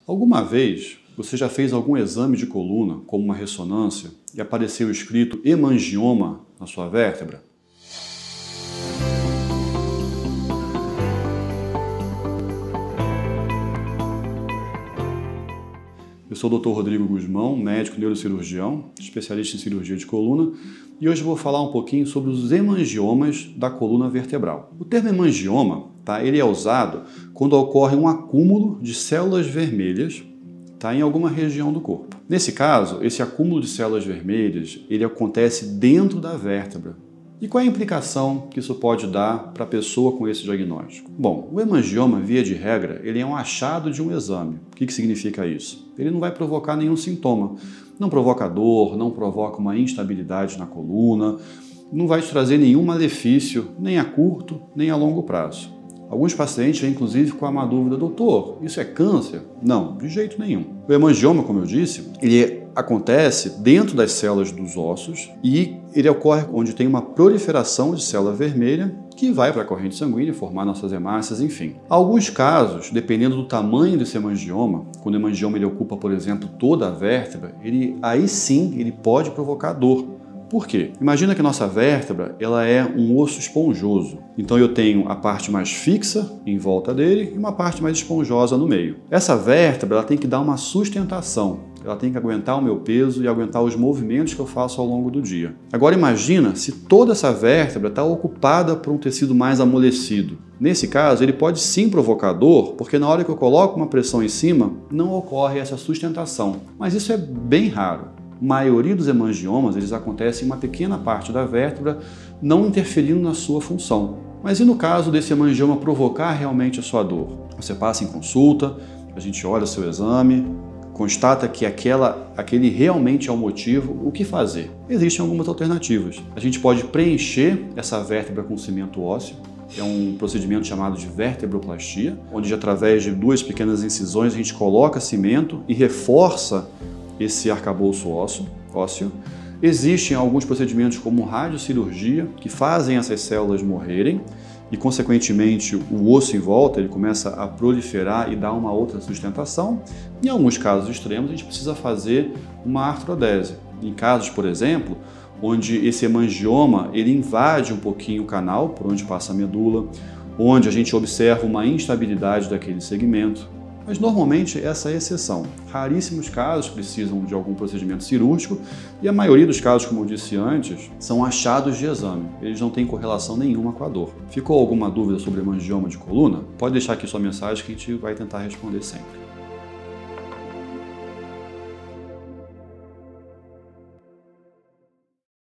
Alguma vez você já fez algum exame de coluna, como uma ressonância, e apareceu escrito hemangioma na sua vértebra? Eu sou o Dr. Rodrigo Guzmão, médico neurocirurgião, especialista em cirurgia de coluna, e hoje vou falar um pouquinho sobre os hemangiomas da coluna vertebral. O termo hemangioma, ele é usado quando ocorre um acúmulo de células vermelhas em alguma região do corpo. Nesse caso, esse acúmulo de células vermelhas, ele acontece dentro da vértebra. E qual é a implicação que isso pode dar para a pessoa com esse diagnóstico? Bom, o hemangioma, via de regra, ele é um achado de um exame. O que significa isso? Ele não vai provocar nenhum sintoma. Não provoca dor, não provoca uma instabilidade na coluna, não vai te trazer nenhum malefício, nem a curto, nem a longo prazo. Alguns pacientes vêm, inclusive, com uma dúvida: doutor, isso é câncer? Não, de jeito nenhum. O hemangioma, como eu disse, ele acontece dentro das células dos ossos e ele ocorre onde tem uma proliferação de célula vermelha que vai para a corrente sanguínea formar nossas hemácias, enfim. Alguns casos, dependendo do tamanho desse hemangioma, quando o hemangioma ele ocupa, por exemplo, toda a vértebra, aí sim ele pode provocar dor. Por quê? Imagina que a nossa vértebra ela é um osso esponjoso. Então eu tenho a parte mais fixa em volta dele e uma parte mais esponjosa no meio. Essa vértebra ela tem que dar uma sustentação. Ela tem que aguentar o meu peso e aguentar os movimentos que eu faço ao longo do dia. Agora imagina se toda essa vértebra está ocupada por um tecido mais amolecido. Nesse caso, ele pode sim provocar dor, porque na hora que eu coloco uma pressão em cima, não ocorre essa sustentação. Mas isso é bem raro. A maioria dos hemangiomas eles acontecem em uma pequena parte da vértebra, não interferindo na sua função. Mas e no caso desse hemangioma provocar realmente a sua dor? Você passa em consulta, a gente olha o seu exame, constata que aquele realmente é o motivo. O que fazer? Existem algumas alternativas. A gente pode preencher essa vértebra com cimento ósseo. É um procedimento chamado de vertebroplastia, onde através de duas pequenas incisões a gente coloca cimento e reforça esse arcabouço ósseo. Existem alguns procedimentos como radiocirurgia que fazem essas células morrerem e, consequentemente, o osso em volta ele começa a proliferar e dar uma outra sustentação. Em alguns casos extremos, a gente precisa fazer uma artrodese. Em casos, por exemplo, onde esse hemangioma ele invade um pouquinho o canal por onde passa a medula, onde a gente observa uma instabilidade daquele segmento. Mas normalmente essa é a exceção. Raríssimos casos precisam de algum procedimento cirúrgico e a maioria dos casos, como eu disse antes, são achados de exame. Eles não têm correlação nenhuma com a dor. Ficou alguma dúvida sobre hemangioma de coluna? Pode deixar aqui sua mensagem que a gente vai tentar responder sempre.